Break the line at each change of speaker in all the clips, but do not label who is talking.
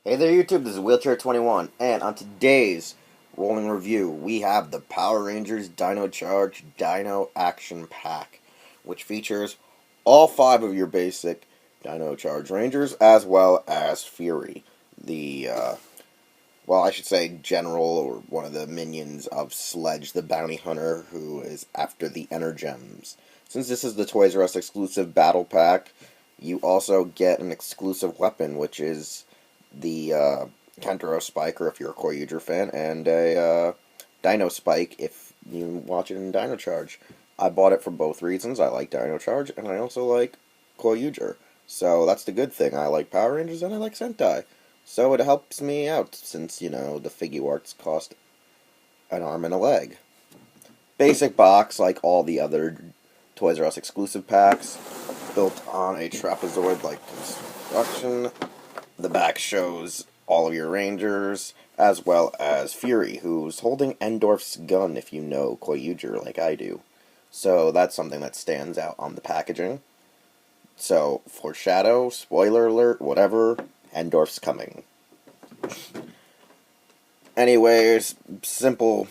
Hey there YouTube, this is Wheelchair21, and on today's rolling review, we have the Power Rangers Dino Charge Dino Action Pack, which features all 5 of your basic Dino Charge Rangers, as well as Fury, the, I should say General, or one of the minions of Sledge, the bounty hunter, who is after the Energems. Since this is the Toys R Us exclusive battle pack, you also get an exclusive weapon, which is the Kentaro Spiker if you're a Koryuger fan, and a Dino Spike if you watch it in Dino Charge. I bought it for both reasons. I like Dino Charge, and I also like Koryuger. So that's the good thing. I like Power Rangers, and I like Sentai. So it helps me out, since, the figure arts cost an arm and a leg. Basic box, like all the other Toys R Us exclusive packs, built on a trapezoid-like construction. The back shows all of your Rangers, as well as Fury, who's holding Endorf's gun, if you know Koryuger like I do. So that's something that stands out on the packaging. So, foreshadow, spoiler alert, whatever, Endorf's coming. Anyways, simple,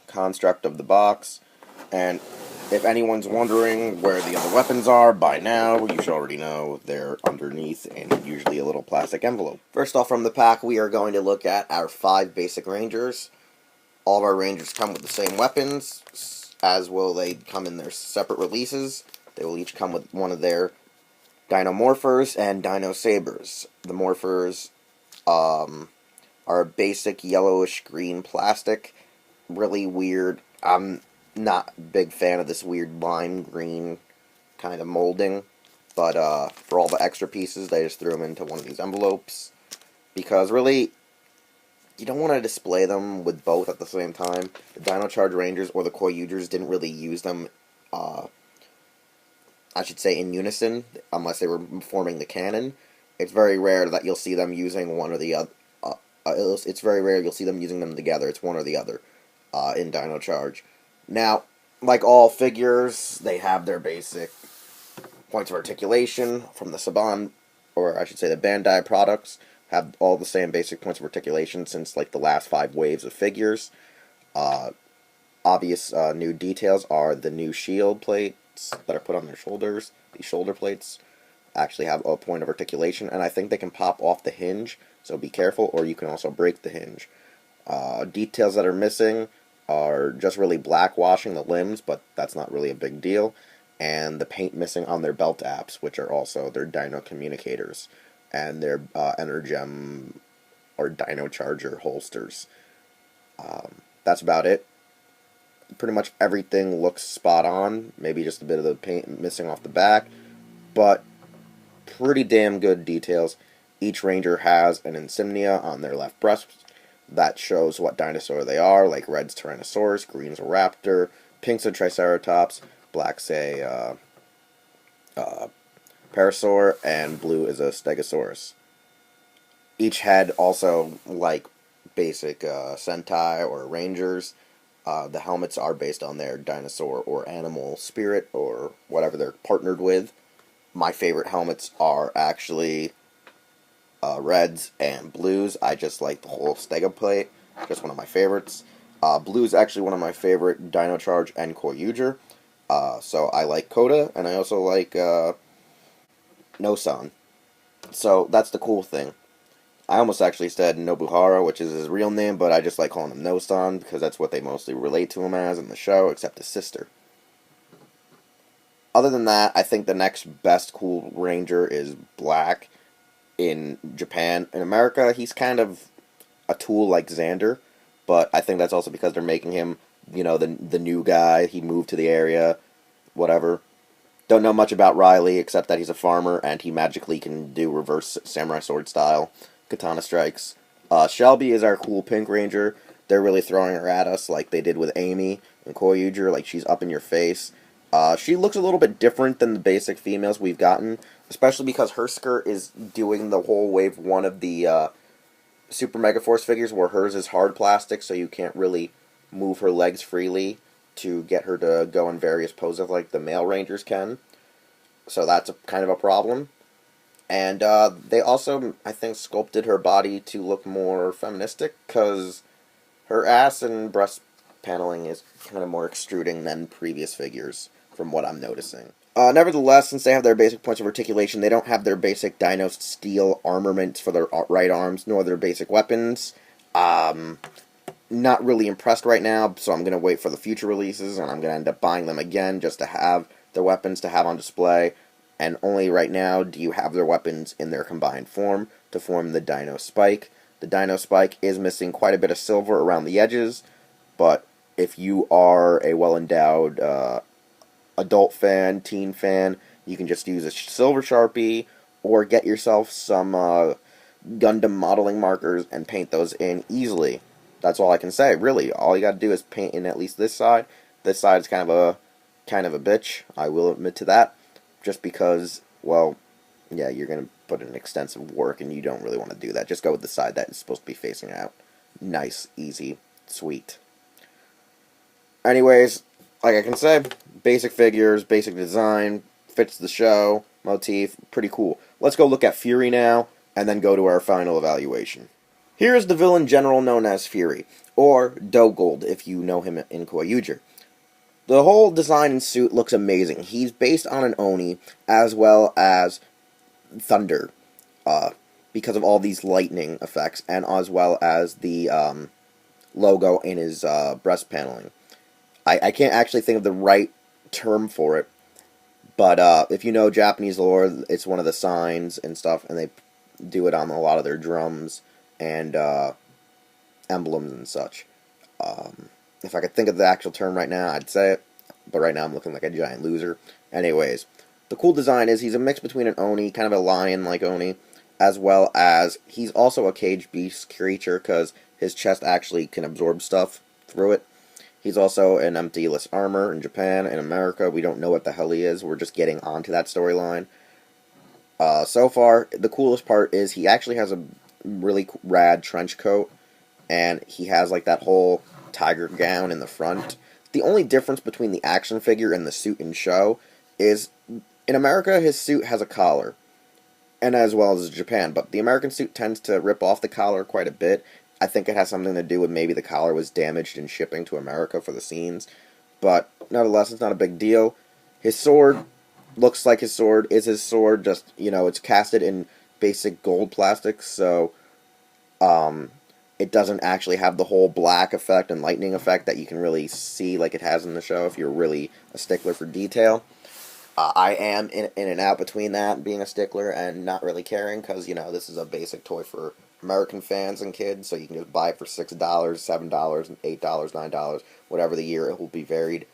construct of the box, and if anyone's wondering where the other weapons are, by now, you should already know they're underneath in usually a little plastic envelope. First off from the pack, we are going to look at our 5 basic Rangers. All of our Rangers come with the same weapons, as will they come in their separate releases. They will each come with one of their Dino Morphers and Dino Sabers. The Morphers are basic yellowish green plastic, really weird. Not a big fan of this weird lime green kind of molding, but for all the extra pieces, they just threw them into one of these envelopes, because really, you don't want to display them with both at the same time. The Dino Charge Rangers or the Koryugers didn't really use them, I should say, in unison, unless they were forming the canon. It's very rare that you'll see them using one or the other. It's very rare you'll see them using them together. It's one or the other in Dino Charge. Now, like all figures, they have their basic points of articulation from the Saban, or I should say the Bandai products, have all the same basic points of articulation since like the last 5 waves of figures. Obvious new details are the new shield plates that are put on their shoulders. These shoulder plates actually have a point of articulation, and I think they can pop off the hinge, so be careful, or you can also break the hinge. Details that are missing are just really blackwashing the limbs, but that's not really a big deal, and the paint missing on their belt apps, which are also their Dino communicators, and their Energem or Dino Charger holsters. That's about it. Pretty much everything looks spot on, maybe just a bit of the paint missing off the back, but pretty damn good details. Each Ranger has an insignia on their left breast that shows what dinosaur they are, like red's Tyrannosaurus, green's a raptor, pink's a Triceratops, black's a Parasaur, and blue is a Stegosaurus. Each head also, like basic Sentai or Rangers, the helmets are based on their dinosaur or animal spirit or whatever they're partnered with. My favorite helmets are actually reds and blues. I just like the whole Stego plate. Just one of my favorites. Blue's actually one of my favorite Dino Charge and Koryuger. So I like Koda, and I also like Nosan. So that's the cool thing. I almost actually said Nobuhara, which is his real name, but I just like calling him Nosan, because that's what they mostly relate to him as in the show, except his sister. Other than that, I think the next best cool Ranger is Black in Japan. In America, he's kind of a tool like Xander, but I think that's also because they're making him, the new guy. He moved to the area, whatever. Don't know much about Riley, except that he's a farmer, and he magically can do reverse samurai sword style katana strikes. Shelby is our cool pink ranger. They're really throwing her at us like they did with Amy and Koryuger, like she's up in your face. She looks a little bit different than the basic females we've gotten, especially because her skirt is doing the whole wave 1 of the Super Mega Force figures, where hers is hard plastic, so you can't really move her legs freely to get her to go in various poses like the male rangers can. So that's kind of a problem. And they also, I think, sculpted her body to look more feministic, because her ass and breast paneling is kind of more extruding than previous figures, from what I'm noticing. Nevertheless, since they have their basic points of articulation, they don't have their basic Dino steel armaments for their right arms, nor their basic weapons. Not really impressed right now, so I'm going to wait for the future releases, and I'm going to end up buying them again just to have their weapons to have on display. And only right now do you have their weapons in their combined form to form the Dino Spike. The Dino Spike is missing quite a bit of silver around the edges, but if you are a well-endowed adult fan, teen fan, you can just use a silver Sharpie or get yourself some Gundam modeling markers and paint those in easily. That's all I can say, really. All you gotta do is paint in at least this side. This side is kind of a bitch, I will admit to that, just because, well, yeah, you're gonna put in extensive work and you don't really want to do that. Just go with the side that is supposed to be facing out. Nice, easy, sweet. Anyways, like I can say, basic figures, basic design, fits the show, motif, pretty cool. Let's go look at Fury now, and then go to our final evaluation. Here is the villain general known as Fury, or Dogold if you know him in Koyuger. The whole design and suit looks amazing. He's based on an Oni, as well as thunder, because of all these lightning effects, and as well as the logo in his breast paneling. I can't actually think of the right term for it, but if you know Japanese lore, it's one of the signs and stuff, and they do it on a lot of their drums and emblems and such. If I could think of the actual term right now, I'd say it, but right now I'm looking like a giant loser. Anyways, the cool design is he's a mix between an Oni, kind of a lion-like Oni, as well as he's also a cage beast creature, because his chest actually can absorb stuff through it. He's also an emptyless armor in Japan. In America, we don't know what the hell he is. We're just getting onto that storyline. So far, the coolest part is he actually has a really rad trench coat, and he has like that whole tiger gown in the front. The only difference between the action figure and the suit in show is, in America, his suit has a collar, and as well as Japan, but the American suit tends to rip off the collar quite a bit. I think it has something to do with maybe the collar was damaged in shipping to America for the scenes, but nevertheless, it's not a big deal. His sword looks like his sword is his sword, just, you know, it's casted in basic gold plastic, so it doesn't actually have the whole black effect and lightning effect that you can really see like it has in the show if you're really a stickler for detail. I am in and out between that, being a stickler and not really caring, because, you know, this is a basic toy for American fans and kids, so you can just buy it for $6, $7, $8, $9, whatever the year, it will be varied.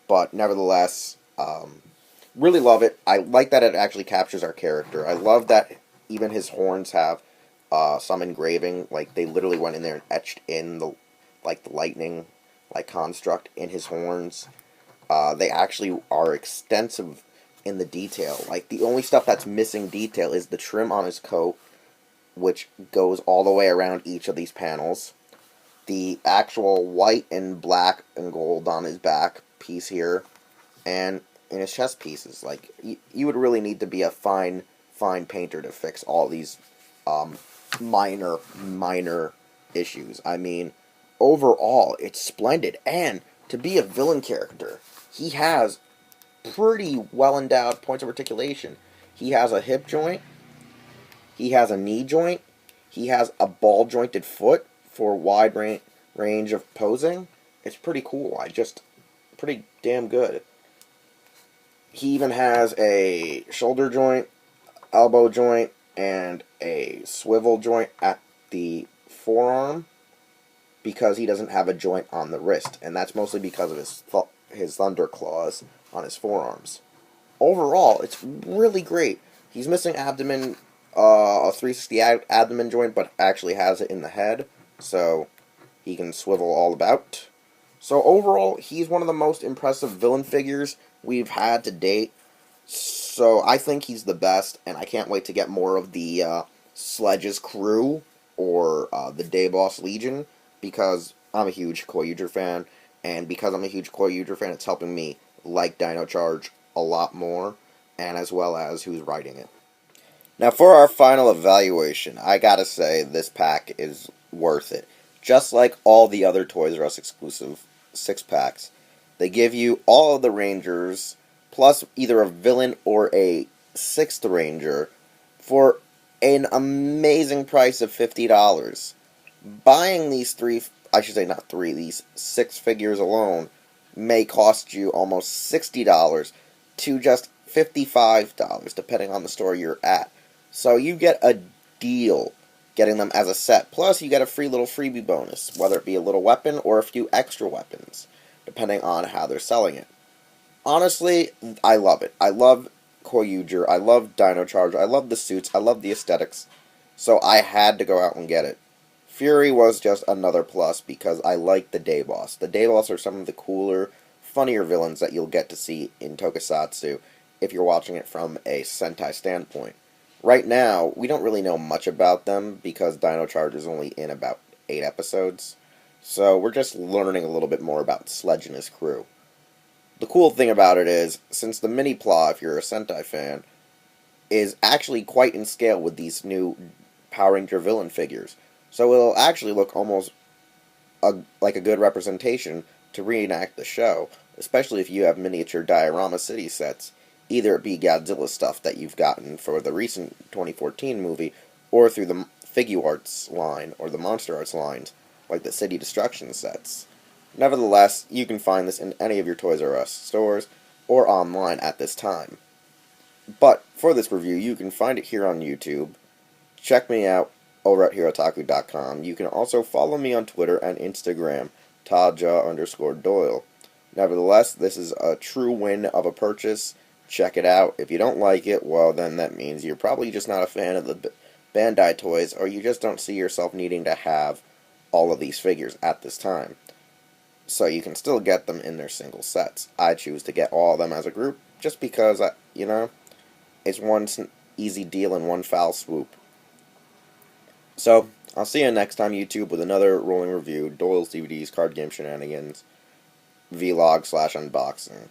But nevertheless, really love it. I like that it actually captures our character. I love that even his horns have some engraving, like they literally went in there and etched in the lightning construct in his horns. They actually are extensive in the detail. Like, the only stuff that's missing detail is the trim on his coat, which goes all the way around each of these panels. The actual white and black and gold on his back piece here, and in his chest pieces. Like, you would really need to be a fine painter to fix all these minor issues. I mean, overall, it's splendid. And to be a villain character, he has pretty well-endowed points of articulation. He has a hip joint, he has a knee joint, he has a ball-jointed foot for wide range of posing. It's pretty cool. Pretty damn good. He even has a shoulder joint, elbow joint, and a swivel joint at the forearm, because he doesn't have a joint on the wrist, and that's mostly because of his thunder claws on his forearms. Overall, it's really great. He's missing abdomen, a 360 abdomen joint, but actually has it in the head, so he can swivel all about. So overall, he's one of the most impressive villain figures we've had to date. So I think he's the best, and I can't wait to get more of the Sledge's crew, or the Day Boss Legion, because I'm a huge Koyuger fan, and because I'm a huge Koyuger fan, it's helping me like Dino Charge a lot more, and as well as who's writing it. Now, for our final evaluation, I gotta say this pack is worth it. Just like all the other Toys R Us exclusive 6-packs, they give you all of the Rangers, plus either a villain or a 6th Ranger, for an amazing price of $50. Buying these these 6 figures alone may cost you almost $60 to just $55, depending on the store you're at. So you get a deal getting them as a set. Plus, you get a free little freebie bonus, whether it be a little weapon or a few extra weapons, depending on how they're selling it. Honestly, I love it. I love Koyuger, I love Dino Charge, I love the suits, I love the aesthetics, so I had to go out and get it. Fury was just another plus because I like the Day Boss. The Day Boss are some of the cooler, funnier villains that you'll get to see in Tokusatsu if you're watching it from a Sentai standpoint. Right now, we don't really know much about them because Dino Charge is only in about 8 episodes, so we're just learning a little bit more about Sledge and his crew. The cool thing about it is, since the mini-plot, if you're a Sentai fan, is actually quite in scale with these new Power Ranger villain figures, so it'll actually look almost like a good representation to reenact the show, especially if you have miniature diorama city sets, either it be Godzilla stuff that you've gotten for the recent 2014 movie, or through the Figuarts line, or the Monster Arts lines, like the City Destruction sets. Nevertheless, you can find this in any of your Toys R Us stores, or online at this time. But, for this review, you can find it here on YouTube. Check me out over at Hirotaku.com. You can also follow me on Twitter and Instagram, Taja_Doyle. Nevertheless, this is a true win of a purchase. Check it out. If you don't like it, well, then that means you're probably just not a fan of the Bandai toys, or you just don't see yourself needing to have all of these figures at this time. So you can still get them in their single sets. I choose to get all of them as a group, just because, it's one easy deal in one foul swoop. So, I'll see you next time, YouTube, with another rolling review, Doyle's DVDs, Card Game Shenanigans, vlog/unboxing.